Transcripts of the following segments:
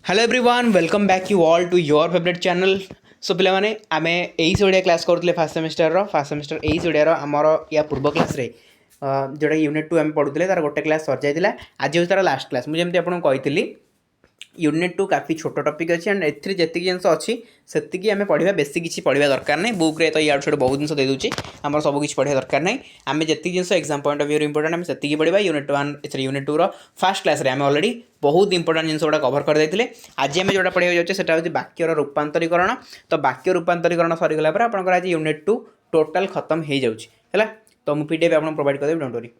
Hello everyone welcome back you all to your favourite channel. So पे आम एस Odia class करूँ फास्ट सेमिस्टर एस ओडिया आमर या पूर्व क्लास रे जोटा यूनिट 2 आम पढ़ुते तार गोटे क्लास सर जाइए। आज हूँ तार लास्ट क्लास। मुझे आपको कही यूनिट 2 काफ़ी छोट टपिक अच्छी एंड एथि जी जिन अच्छी से आम पढ़ा बेसी किसी पढ़ा दरकार नहीं। बुक रे तो यार छोटे बहुत जिन देदी आम सब किसी पढ़ा दरकार नहीं। आम जी जिन exam point of view important आम से पढ़ा यूनिट 1 यूनिट 2 फास्ट क्लास आम अलरेडी बहुत इंपोर्टेंट जिन गुड़ा कवर करदे। आज आम जोटा पढ़ा जाऊँचे से हूँ वाक्यर रूपांतरीकरण। तो वाक्य रूपांतरीकरण सरीगला आपंकर आज यूनिट 2 टोटाल खत्म हो जाए। तो मुझे पीडीएफ आपको प्रोवाइड करदेवी डोंट वरी।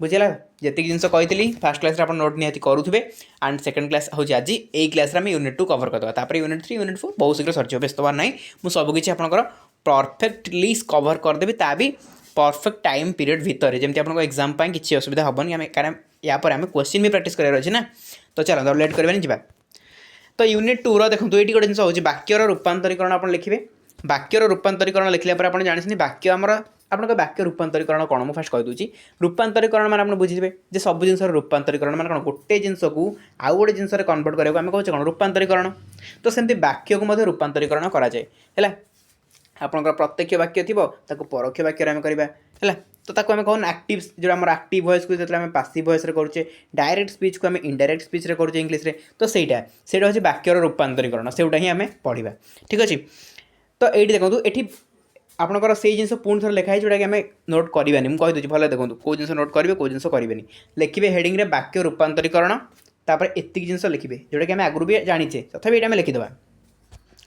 बुझेगा जी जिन कही फास्ट क्लास आप नोट निहाती करुवे एंड सेकंड क्लास हूँ आज यही क्लास में यूनिट 2 कवर करदे। यूनिट 3 यूनिट 4 बहुत शीघ्र सर व्यस्त हमार ना मुझे सबकि आपंकर परफेक्टली कवर करदेवी ता भी परफेक्ट टाइम पीरियड भितर जमी आपको एग्जाम किसी असुविधा हेनी कारण या आम क्वेश्चन भी प्रैक्टिस करार अच्छे ना। तो चलो लेट करवानी जा। तो यूनिट 2 देखो ये गोटे जिन हूँ वाक्यर रूपांतरीकरण आप लिखे। वाक्यर रूपांतरीकरण लिखला आप जानते वाक्य आमर आपको वाक्य रूपांतरीकरण कौन मुझे फास्ट कहीदूँ। रूपांतरीकरण मैंने आप बुझे जे सब जिन रूपांतरीकरण मैंने कौन गोटे जिनस को आउ गोटे जिनस कन्वर्ट करा आम कहे कौन रूपांतरीकरण। तो सेमती वाक्य को रूपांतरीकरण कराए है। आपंकर प्रत्यक्ष वाक्य थी परोक्ष वाक्य आम करवा है। तो ताको आम कौन एक्टिव जो आम एक्टिव वॉइस को जो आम पासिव वॉइस करुचे डायरेक्ट स्पीच को आम इनडायरेक्ट स्पीच करुचे इंग्लीश रे। तो सहीटा हूँ वाक्यर रूपांतरीकरण से ही आम पढ़ा ठीक अच्छे। तो ये देखो ये आपंकर से जिन पुणी थोड़ा लिखाई जोटा कि आम नोट करानी मुझे कहीदे भले देखो कौ जिन नोट करेंगे कौ जिन करेंगे लिखे हेडिंग वाक्य रूपांतरीकरण तापर एतिक जिन लिखे जोटा कि आम आगुरी भी जाचे तथापि ये लिखिदे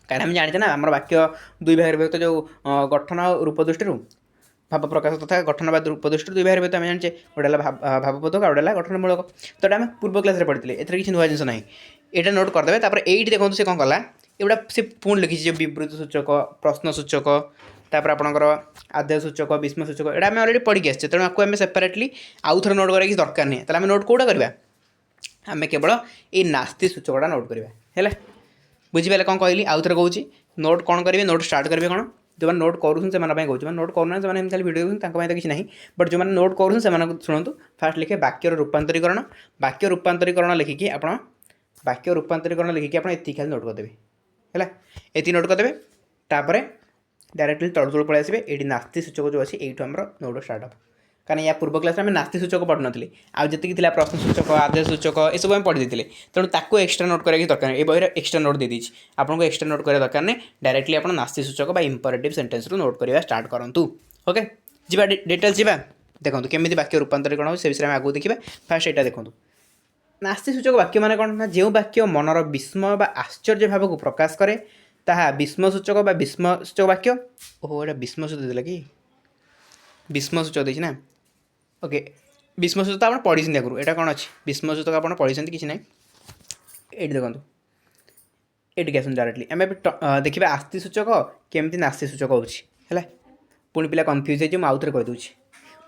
कारण आम जाने ना आम वाक्य दुई भाग विभक्त जो गठन रूप दृष्टि भाव प्रकाश तथा गठनवाद रूप दृष्टि दुई भाग आम जाने गोटे भावबोधक आ गए गठनमूलक। तो आम पूर्व क्लास पढ़ी ए किसी नुआ जिन ना यहाँ नोट करदे। तापर ये देखो सी कौन कला एगुड़ा सी पुणी लिखी जो विवृत्ति सूचक प्रश्न सूचक तापर आपंकर आद्य सूचक विस्मय सूचक ये आम अलरेडी पढ़ी आसचे। तेणु आपको आम सेपरेटली आउ थे नोट करा दरकार नहीं। तो आम नोट कौटा करवा आम केवल ये नास्ति सूचकटा नोट करवा है। बुझीपारे कौन कहली आउ थे कहूँ नोट कौन करेंगे नोट स्टार्ट करेंगे कौन जो नोट करूँ से कहूँ नोट करूना से भिडियो तो किसी ना बट जो नोट करूँ से शुणु फास्ट लिखे वाक्यर रूपांतरीकरण। वाक्य रूपांतरीकरण लिखिकी आप वाक्य रूपांतरीकरण लिखिकी आप खाली नोट करदेवे है। ये नोट करदेवे तापर डायरेक्टली तल तल पलि आसबे। ये नास्ति सूचक जो अच्छी यू आम नोट स्टार्ट हम कारण या पूर्व क्लास में नास्ति सूचक पढ़ नी आती प्रश्न सूचक आद्य सूचक ये सब आम पढ़ी देते। तेणु ताको एक्सट्रा नोट करा दरकार ये बही एक्सट्रा नोट दे आपको एक्सट्रा नोट करा दरकार नहीं। डायरेक्टली आप नास्ति सूचक इंपरेटिव सेंटेंस रू नोट करवा स्टार्ट करूँ। ओके जी डिटेल्स जी देखो केमी वाक्य रूपांतरीकरण हो से विषय में आगू देखा। फास्ट यहाँ देखो नास्ति सूचक वाक्य मान कौन ना जो वाक्य मनर विस्मय बा आश्चर्य भाव को प्रकाश करे ताहा विस्मय सूचक बा विस्मय सूचक वाक्य। ओहो ये विस्मय सूचक देला कि विस्मय सूचक देना ओके विस्मय सूचक आप पढ़ी आगुरी यहाँ कौन अच्छी विस्मय सूचक आप पढ़ी किसी ना ये देखो ये आस डायरेक्टली आम देखिए आस्ति सूचक केमती नास्ति सूचक होगा पुणी पिला कन्फ्यूज हो आउ थे कहीदे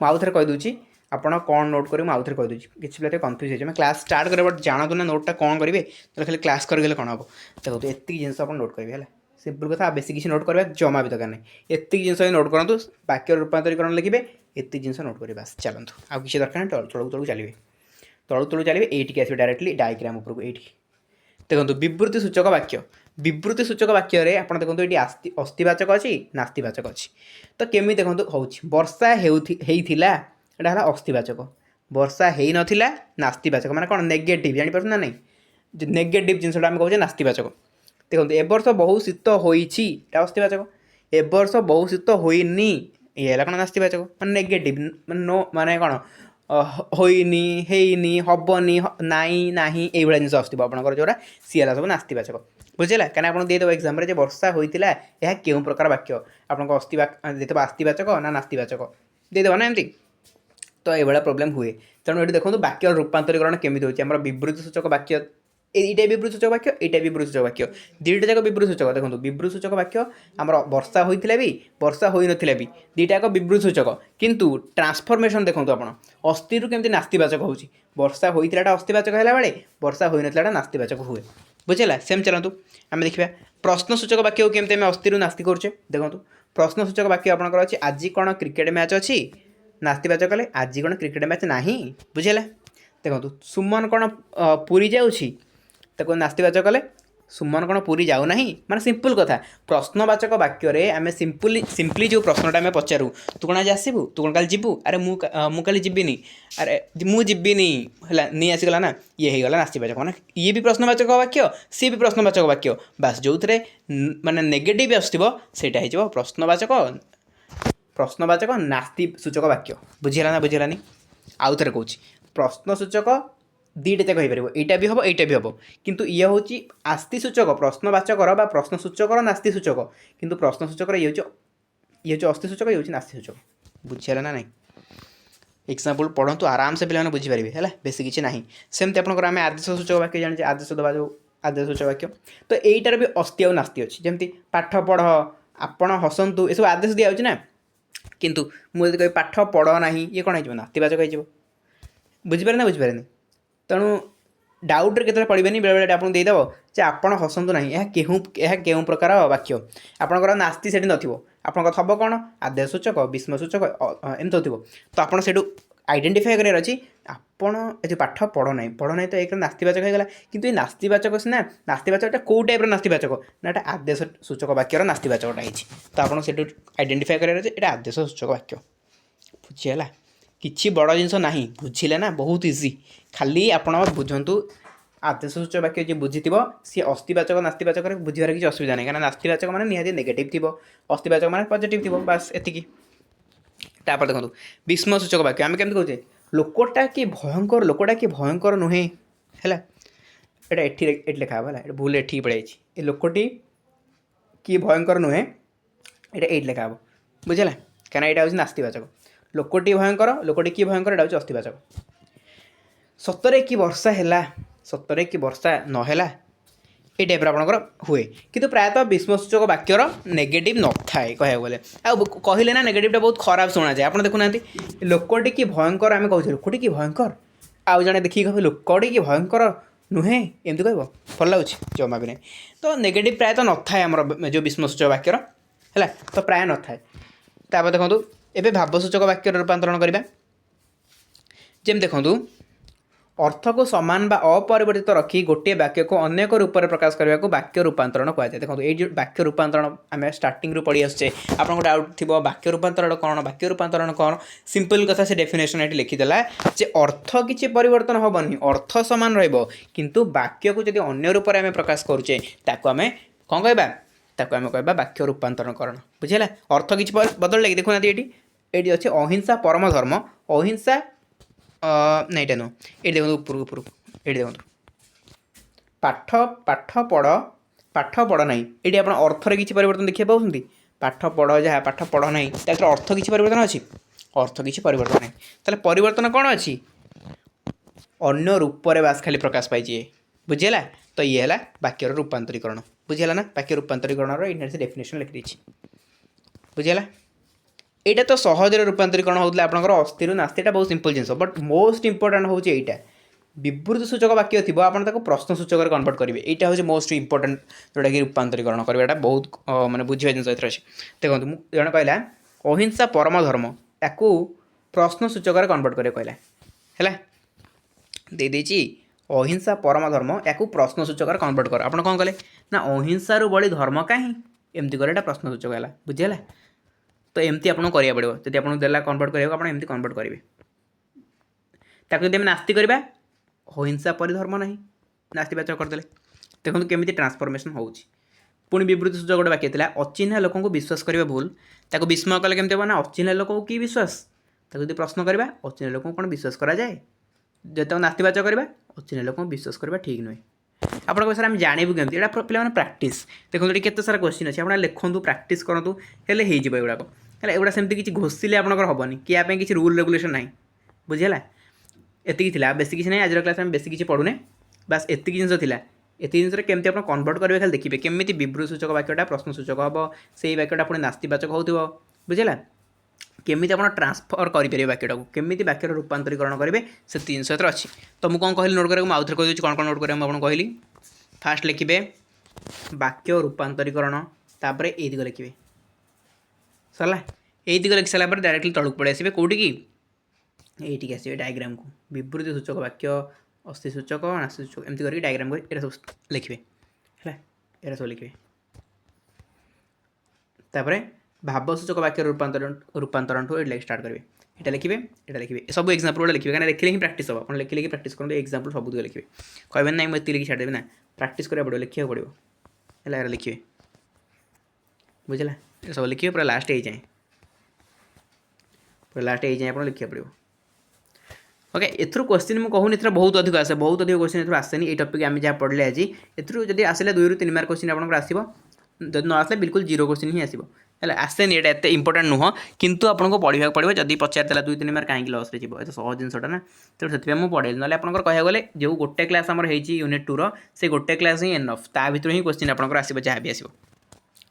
आउ थे कहीदे आपड़ कौन नोट करेंगे आउ थे कहीदे किसी पिला कन्फ्यूज हो क्लास स्टार्ट करें बट जानतु ना नोटा कौन करेंगे तो खाली क्लास करगले कौन हम देखो ये जिन आप नोट करेंगे है सिंपल कथा बेसी किसी नोट करवा जमा भी दरकार नहीं। ये जिन नोट करूँ वाक्य रूपांतरीकरण लिखे ये जिन नोट करेंगे बास चलतु आउ किसी दरकार नहीं तलू तलू चलिए तलू तलू चलिए ये आसवे डायरेक्टली डायग्राम उपरको ये देखो विवृत्ति सूचक वाक्य। विवृत्ति सूचक वाक्य रे आप देखो ये अस्थिवाचक अच्छी नास्तिवाचक अच्छी। तो केमी देखो हूँ वर्षा होता है अस्थिवाचक वर्षा हो नाला नास्तिवाचक माने कौन नेगेटिव जापर ना नहीं नेगेटिव जिनसा आम कहे नास्तिवाचक। देखो ए वर्ष बहुत शीत होती अस्थिवाचक ए वर्ष बहुत शीत होनी ये कौन नास्तिवाचक माने नेगेटिव नो माने कौन होनी हेनी हेनी नाई ना ये जिन आसो आपंकर जोड़ा सीएला सब नास्तिवाचक बुझेगा कहीं आप देदेव एग्जाम वर्षा होता है क्यों प्रकार वाक्य आपको आस्तिवाचक ना नास्तिवाचक देदेव ना एमती। तो ये प्रोब्लेम हुए। तेणु ये देखो वाक्य रूपांतरीकरण केमी होती विवृत्ति सूचक वाक्य ये विवृत्ति सूचक वाक्य ये विवृत्ति सूचक वाक्य दुईटा जाक विवृत्ति सूचक। देखो विवृत्ति सूचक वाक्य आम वर्षा होता भी वर्षा हो नाला भी दुईटा जाक विवृत्ति सूचक किंतु ट्रांसफॉर्मेशन देखो आप अस्थि रु केमती नास्तिवाचक हो वर्षा होता अस्थिवाचक है बेले वर्षा हो नाला नास्तिवाचक हुए बुझेगा। सेम चलतु आम देखा प्रश्न सूचक वाक्य केमती आम अस्थि नास्ति करुचे। देखो प्रश्न सूचक वाक्य आपंकर अच्छी आज कौन क्रिकेट मैच अच्छी नास्तिवाचक कले आज कौन क्रिकेट मैच ना बुझेगा। देखो सुमन कौन पुरी जाऊँगी ताको नास्तिवाचक कले सुमन कौन पुरी जाऊ ना माने सिंपल कथा प्रश्नवाचक वाक्य आम सिंपली जो प्रश्नटा आम पचारू तू कौन आज आसबू तू कौन काल जीवू अरे मुझे जीविनी अरे मुझीनी है नहीं आसीगला ना ये होगा नास्तिवाचक माने ये भी प्रश्नवाचक वाक्य सी भी प्रश्नवाचक वाक्य बास जो थे माने नेगेटिव आसो सेटा हो प्रश्नवाचक नास्ति सूचक वाक्य बुझीगला ना बुझीगलानी आउ थे कौच प्रश्नसूचक दुईटा जाक हो यहाँ भी हम यहाँ भी हम किंतु ये हूँ आस्ति सूचक प्रश्नवाचकर बा प्रश्नसूचकर नास्ति सूचक किंतु प्रश्नसूचक ये हूँ अस्थि सूचक ये हूँ नास्ति सूचक बुझीगला ना नहीं एक्जाम्पल पढ़ु आराम से पे बुझीपारे है बेस किसी ना सेमती आपंकर आम आदेश सूचक वाक्य जाने आदेश दबा जो आदेश सूचक वाक्य तो यहीटार भी अस्थि और नास्ति अच्छी जमी पाठ पढ़ आपण हसतु ये सब आदेश दिया ना किंतु मुझे कह पाठ पढ़ ना ये कौन हो नास्तिवाचक हो बुझीपारे ना बुझीपारे तेणु डाउट्रे केतले पड़े बेले बेले आपको देदेव जे आपण हसतु ना यह केउं प्रकार वाक्य आपंकर नास्ति से नथिबो आपंकर थब कौन आदेश सूचक विस्मय सूचक एमती हो तो आपड़ से आइडेंटिफाई करार अच्छी आपण ये पाठ पढ़ ना तो एक नास्तिवाचक होगा किंतु ये नास्तिवाचक सीना नास्तिवाचकटा कौ टाइप नास्तिवाचक ना आदेश सूचक वाक्यर नास्तिवाचकटा होती तो आपड़ से आइडेंटिफाई करार अच्छे ये आदेश सूचक वाक्य बुझीगला किसी बड़ जिनस ना बुझिले ना बहुत इजी खाली आपण बुझंतु आदेश सूचक वाक्य जी बुझी सी अस्तिवाचक नास्तिवाचक बुझार किसी असुविधा नहीं कहना नास्तिवाचक मैंने निहाती नेगेटिव थी अस्तिवाचक मैंने पॉजिटिव थी बास एतिकी तापर देखो विस्मय सूचक वाक्य आम केमती कहे लोकटा कि भयंकर नुहे है ये लिखा है भूल एठी पड़े ये लोकटी कि भयंकर नुहे ये लिखा हे बुझेगा कहीं यहाँ हूँ नास्तिवाचक लोकटी भयंकर लोकटी कि भयंकर यहाँ हूँ अस्तिवाचक सतरे कि वर्षा है सतरे कि वर्षा नहला ये टाइप आपंकर हुए किंतु प्रायतः विस्मयसूचक वाक्यर नेगेटिव न थाए कह गले कहले ना नेगेटिवटा बहुत खराब शुणा जाए आप देखुना लोकटी कि भयंकर आम कहे लोकटी कि भयंकर आउ जड़े देखिए कह लोकटी कि भयंकर नुहे एमती कह भल लगुच जमा भी नहीं तो नेगेटिव प्रायतः न थाए आम जो विस्मयसूचक वाक्यर है तो प्राय न थाए तापर देखो एवं भावसूचक वाक्य रूपांतरण करवा जमी देखूँ अर्थ को सामान बा अपरिवर्तित रखी गोटे वाक्य को अन्य एक रूप में प्रकाश करने को वाक्य रूपांतरण कहुए देखो ये वाक्य रूपांतरण आम स्टार्टिंग रू पढ़ी आसचे आपको डाउट थी वाक्य रूपांतरण कौन वाक्य रूपांतरण कौन सिंपल कथा से डेफिनेशन ये लिखिदेला जे अर्थ किसी परिवर्तन हेनी अर्थ सामान रु वाक्य को जब अन्य रूप में आम प्रकाश करुचे आम कौन कहवा वाक्य रूपांतरण करण बुझेगा अर्थ किसी बदल लगे देखुना ये अच्छे अहिंसा परम धर्म अहिंसा नहीं नुह ये देखो ऊपर ये देखो पाठ पाठ पढ़ ना ये आप अर्थर किसी परिवर्तन देखा पाँच पाठ पढ़ जहाँ पाठ पढ़ ना अर्थ किसी परिवर्तन अच्छी अर्थ किसी परिवर्तन नहीं ताले परिवर्तन कौन अच्छी अन्य रूप में बास खाली प्रकाश पाई बुझेगा तो ये है वाक्यर रूपांतरीकरण बुझेगा ना वाक्य रूपांतरीकरण ये डेफिनेशन लिखी बुझेगा यहाँ तो सहज रूपांतरीकरण होता है आपंकर अस्थि नास्ति बहुत सिंपल जिन बट मोस्ट इंपोर्टाट हूँ यहाँ विवृत सूचक वाक्य थी आप प्रश्न सूचक कन्वर्ट करेंगे यहाँ हूँ मोस्ट इंपोर्टाट जोटा कि रूपांतरीकरण करवाटा बहुत माने बुझा जिन अच्छे देखो जन कहला अहिंसा परम धर्म या प्रश्न सूचक कन्वर्ट कर कहला है देदेची अहिंसा परम धर्म या प्रश्न सूचक कन्वर्ट कर आप कौन कले ना अहिंसा बड़ी धर्म कहीं एमती कर प्रश्न सूचक है बुझेगा तो एमती आपको करा पड़ो जब आपको देला कन्वर्ट करा एमती कन्वर्ट करेंगे ताकि जब नास्ति करवा अहिंसा पर धर्म ना नास्तिवाचक करदे देखो केमी ट्रांसफॉर्मेशन हो पुणी विवृत सूचक गोटे वाक्य था अचिन्हा लोक विश्वास करवा भूल ताको विस्मय कले केमती हम ना अचिन्हा लोक कि विश्वास ताको प्रश्न करवा अचिन्हा लोक कौन विश्वास करा जाए जो नास्तिवाचक करवा अचिन्हा लोक विश्वास करवा ठीक नुहे आपको सर आम जानू केमती यहाँ पे प्राक्ट देखो ये केते सारा क्वेश्चन अच्छे आप लिखु प्राक्ट करूँ हेल्ले होगुड़ाक है एगुड़ा सेमती किसी घोषिले आपंकर हेनी कि आप किसी रूल रेगुलेशन ना बुझेगा एतिकी बेस किसी ना आज क्लास में बेस किसी पढ़ुने बास एतिकी जिन ये जिन केमती आप कन्वर्ट करेंगे खाली देखिए केमी विवृत सूचक वाक्यटा प्रश्न सूचक हम से वाक्यटा पुणी नास्तिवाचक हो बुझेगा केमी आप ट्रांसफर करेंगे वाक्यटा को केमी वाक्य रूपांतरीकरण करेंगे से जिन अच्छी तो मुझे कौन कहली नोट करेंगे आउे कही कौन कौन नोट करेंगे आपको कहली फास्ट लिखे वाक्य रूपांतरीकरण तापर ये दिग लिखे सरला यही दिग लिखि सारा डायरेक्टली तलक पड़े आसवे कौटी कि ये आसवे डायग्राम को विवृत सूचक वाक्य अस्थि सूचक नासी सूचक एमती करके डायग्राम कर सब लिखिए है एरा सब लिखिए तापर भाव सूचक वाक्य रूपांतरण ठू ये स्टार्ट करेंगे এটা লিখবে এটা লিখবে सब एग्जांपल गुड़ा लिखिए कहीं लिखले ही प्राक्ट हम आप लिखिले प्राक्ट करेंगे एग्जांपल सब लिखिए कहबे ना मुझे लिखी छाड़देवी ना प्राक्ट करा पड़ो लिखा पड़ो है लिखिए बुझला सब लिखिए पूरा लास्ट ए जाए पूरा लास्ट ए जाए आप लिखा पड़ो ओके एथुर क्वेश्चन मुझे कहूनी एथुर बहुत अधिक आसे बहुत अधिक क्वेश्चन एथुर आसेनी ये टॉपिक आम जहाँ पढ़ले आज एथुर जब आसले 2 ରୁ 3 मार्क क्वेश्चन आपको आसो जब न आसले बिल्कुल 0 क्वेश्चन ही आसो है आसेनी ये एत इंपोर्टाट नुह किंतु आपको पढ़ा पड़ो जब पचार 2-3 मार्क कहीं लस ये सहज जिनसा ना तो से मुझे पढ़े ना आप कह गले जो गोटे क्लास आम यूनिट 2 से गोटे क्लास ही एनफ ता भर ही क्वेश्चन आपको आसो जहाँ भी आसो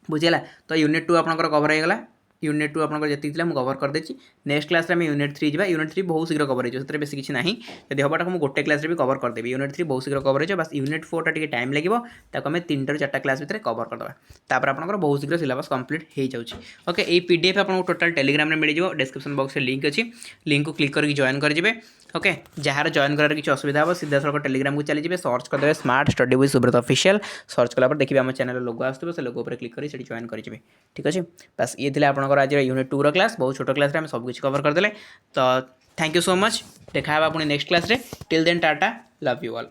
बुझेगा तो यूनिट 2 आप कवर होगा यूनिट 2 आपको जी मुझे कवर कर देती नेक्स्ट क्लास में यूनिट 3 जा यूनिट 3 बहुत शीघ्र कवर हो बेस किसी ना जब हमारा मुझे गोटे क्लास भी कवर करदेवी यूनिट 3 बहुत शीघ्र कवर हो बस यूनिट 4 टा टाइम लगे आम 3 ରୁ 4 क्लास भितर कवर करदे तापर आपंकर बहुत शीघ्र सिलेबस कंप्लीट हो जाए ओके ये पीडीएफ आपको टोटाल टेलीग्राम में मिल जाए डिस्क्रिप्शन बॉक्स में लिंक अच्छी लिंक को क्लिक करके जॉइन करेंगे ओके जार जॉइन कर किसी असुविधा हो सीधा सड़क टेलीग्राम को चली जाए सर्च करदे smart study with Subrata official search कला देखिए आम चैनल लोगो आसो से लोगो पर क्लिक कर जॉइन करेंगे ठीक अच्छे बस ये थे आपंकर आज यूनिट 2 क्लास बहुत छोट क्लास में सब कुछ कवर करदे तो थैंक यू सो मच देखा पुणी next class till then tata love you all.